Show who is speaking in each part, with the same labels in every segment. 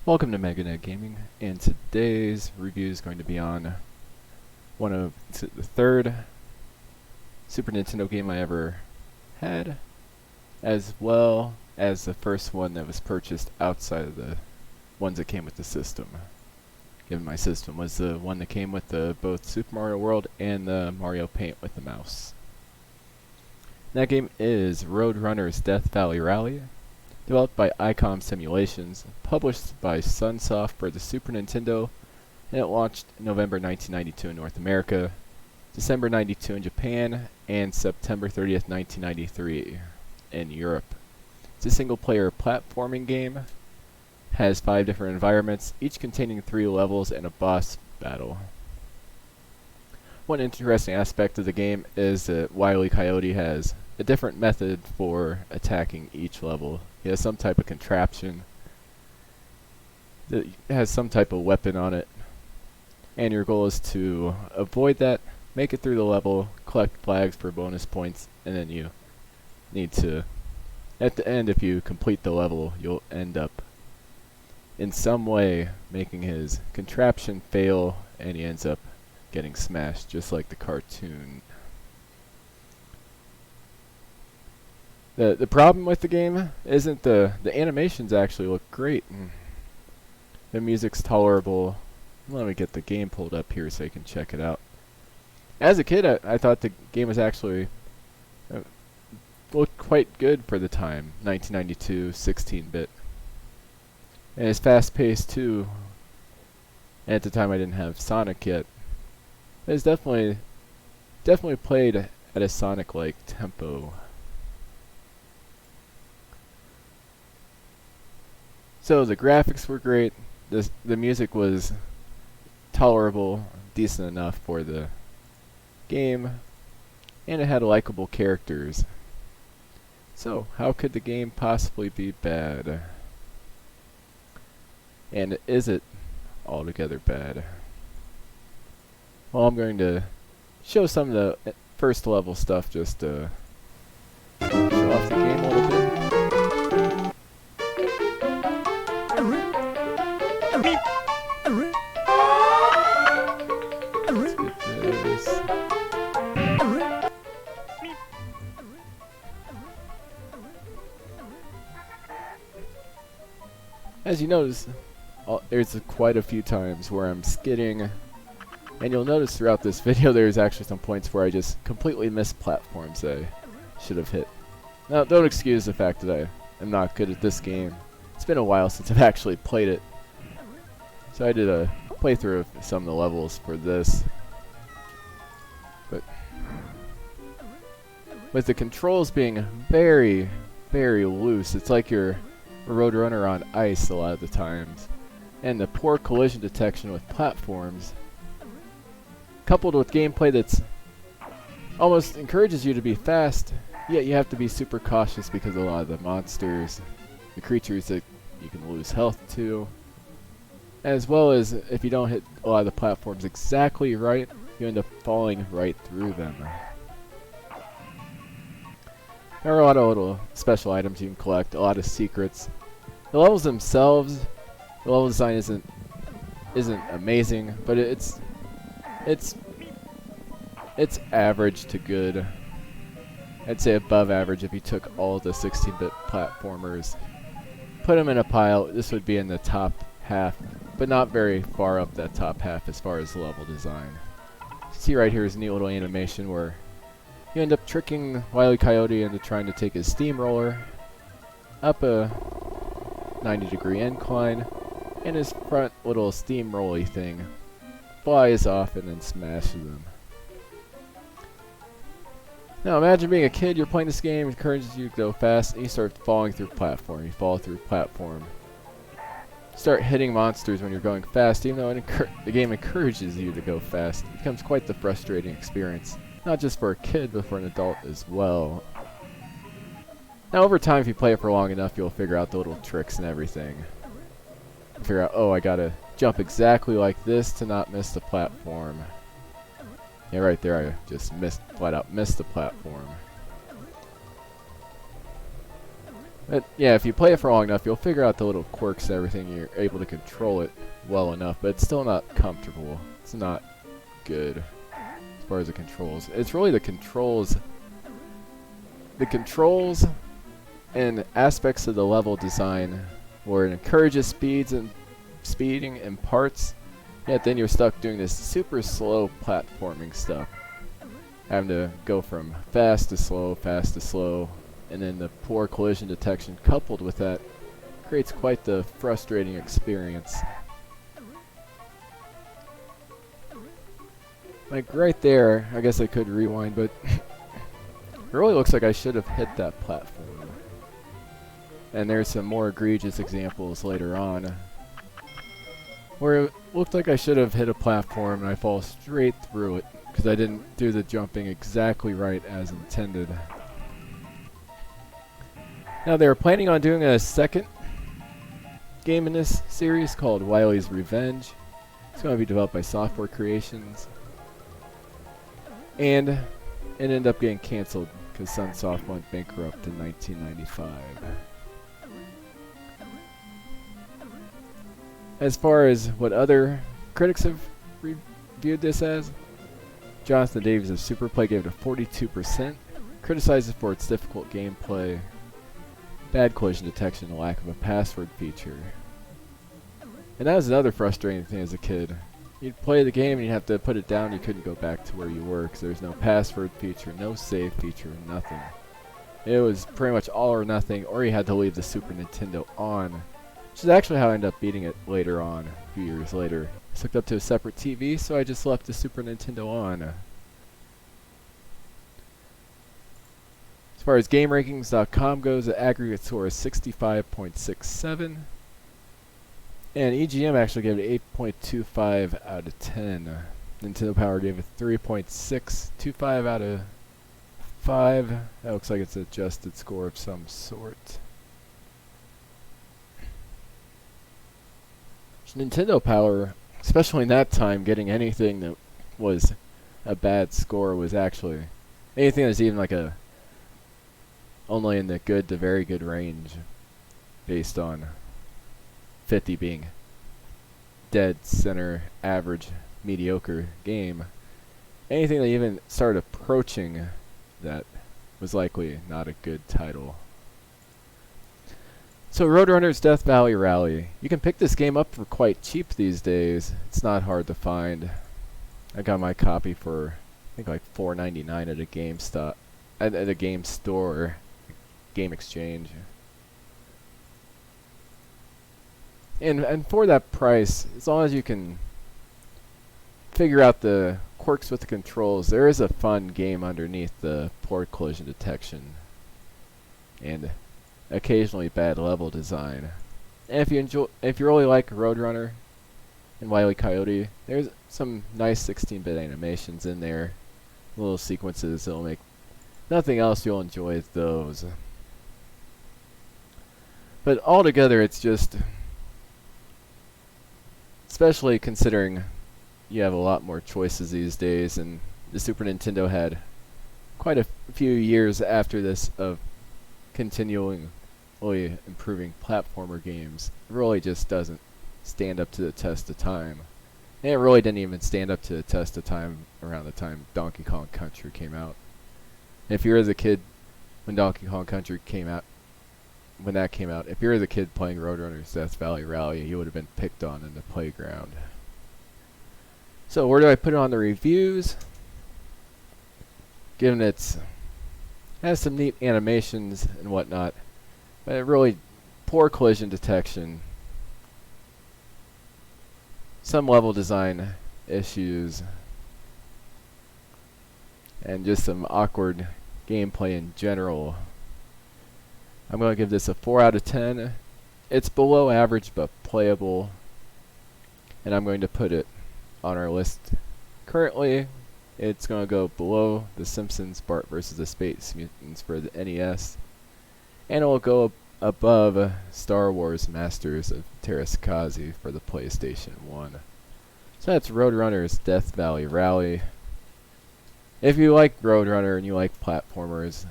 Speaker 1: Welcome to Meganet Gaming, and today's review is going to be on the third Super Nintendo game I ever had, as well as the first one that was purchased outside of the ones that came with the system. Given my system was the one that came with both Super Mario World and the Mario Paint with the mouse. That game is Roadrunner's Death Valley Rally, developed by ICOM Simulations, published by Sunsoft for the Super Nintendo, and it launched November 1992 in North America, December 92 in Japan, and September 30th, 1993 in Europe. It's a single-player platforming game, has 5 different environments, each containing 3 levels and a boss battle. One interesting aspect of the game is that Wile E. Coyote has a different method for attacking each level. He has some type of contraption that has some type of weapon on it, and your goal is to avoid that, make it through the level, collect flags for bonus points, and then you need to, at the end, if you complete the level, you'll end up in some way making his contraption fail, and he ends up getting smashed, just like the cartoon. The problem with the game isn't the animations actually look great. The music's tolerable. Let me get the game pulled up here so you can check it out. As a kid, I thought the game was actually looked quite good for the time. 1992, 16-bit. And it's fast-paced too. And at the time I didn't have Sonic yet. It's definitely played at a Sonic-like tempo. So the graphics were great, the music was tolerable, decent enough for the game, and it had likable characters. So how could the game possibly be bad? And is it altogether bad? Well, I'm going to show some of the first level stuff just to show off the game a little bit. As you notice, there's quite a few times where I'm skidding, and you'll notice throughout this video there's actually some points where I just completely missed platforms that I should have hit. Now, don't excuse the fact that I am not good at this game. It's been a while since I've actually played it. So I did a playthrough of some of the levels for this. But with the controls being very, very loose, it's like you're a Roadrunner on ice a lot of the times. And the poor collision detection with platforms, coupled with gameplay that's almost encourages you to be fast, yet you have to be super cautious because a lot of the monsters, the creatures that you can lose health to, as well as if you don't hit a lot of the platforms exactly right, you end up falling right through them. There are a lot of little special items you can collect, a lot of secrets. The levels themselves, the level design isn't amazing, but it's average to good. I'd say above average if you took all the 16-bit platformers, put them in a pile. This would be in the top half, but not very far up that top half as far as level design. See right here is a neat little animation where you end up tricking Wile E. Coyote into trying to take his steamroller up a 90-degree incline, and his front little steamroller thing flies off and then smashes him. Now imagine being a kid, you're playing this game, it encourages you to go fast, and you start falling through platform. You fall through platform. Start hitting monsters when you're going fast, even though the game encourages you to go fast. It becomes quite the frustrating experience, not just for a kid, but for an adult as well. Now over time, if you play it for long enough, you'll figure out the little tricks and everything. Figure out, oh, I gotta jump exactly like this to not miss the platform. Yeah, right there, I just flat out missed the platform. But yeah, if you play it for long enough, you'll figure out the little quirks and everything. You're able to control it well enough, but it's still not comfortable. It's not good as far as the controls. It's really the controls and aspects of the level design where it encourages speeding in parts, yet then you're stuck doing this super slow platforming stuff. Having to go from fast to slow, and then the poor collision detection coupled with that creates quite the frustrating experience. Like right there, I guess I could rewind, but it really looks like I should have hit that platform. And there's some more egregious examples later on where it looked like I should have hit a platform and I fall straight through it because I didn't do the jumping exactly right as intended. Now they were planning on doing a second game in this series called Wily's Revenge. It's going to be developed by Software Creations. And it ended up getting canceled because Sunsoft went bankrupt in 1995. As far as what other critics have reviewed this as, Jonathan Davies of Superplay gave it a 42%, criticized it for its difficult gameplay, bad collision detection, and lack of a password feature. And that was another frustrating thing as a kid. You'd play the game and you'd have to put it down, you couldn't go back to where you were because there's no password feature, no save feature, nothing. It was pretty much all or nothing, or you had to leave the Super Nintendo on, which is actually how I ended up beating it later on, a few years later. It's hooked up to a separate TV, so I just left the Super Nintendo on. As far as GameRankings.com goes, the aggregate score is 65.67. And EGM actually gave it 8.25 out of 10. Nintendo Power gave it 3.625 out of 5. That looks like it's an adjusted score of some sort. Nintendo Power, especially in that time, getting anything that was a bad score was actually anything that's even like a only in the good to very good range, based on 50 being dead center average mediocre game. Anything that even started approaching that was likely not a good title. So Roadrunner's Death Valley Rally. You can pick this game up for quite cheap these days. It's not hard to find. I got my copy for I think like $4.99 at a GameStop, at a game store, Game Exchange. And for that price, as long as you can figure out the quirks with the controls, there is a fun game underneath the poor collision detection and occasionally bad level design. And if you really like Roadrunner and Wile E. Coyote, there's some nice 16-bit animations in there, little sequences that'll make nothing else you'll enjoy those. But altogether, it's just, especially considering you have a lot more choices these days, and the Super Nintendo had quite a few years after this of continually improving platformer games. It really just doesn't stand up to the test of time. And it really didn't even stand up to the test of time around the time Donkey Kong Country came out. If you were the kid when Donkey Kong Country came out, if you were the kid playing Roadrunner's Death Valley Rally, you would have been picked on in the playground. So where do I put it on the reviews? Given it has some neat animations and whatnot, but really poor collision detection, some level design issues, and just some awkward gameplay in general. I'm going to give this a 4 out of 10. It's below average but playable, and I'm going to put it on our list. Currently, it's going to go below The Simpsons Bart vs. the Space Mutants for the NES, and it will go above Star Wars Masters of Terraskazi for the PlayStation 1. So that's Roadrunner's Death Valley Rally. If you like Roadrunner and you like platformers,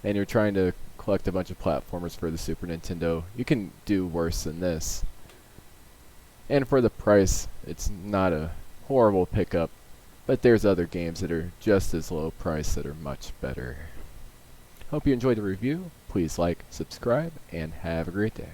Speaker 1: and you're trying to collect a bunch of platformers for the Super Nintendo. You can do worse than this. And for the price, it's not a horrible pickup, but there's other games that are just as low price that are much better. Hope you enjoyed the review. Please like, subscribe, and have a great day.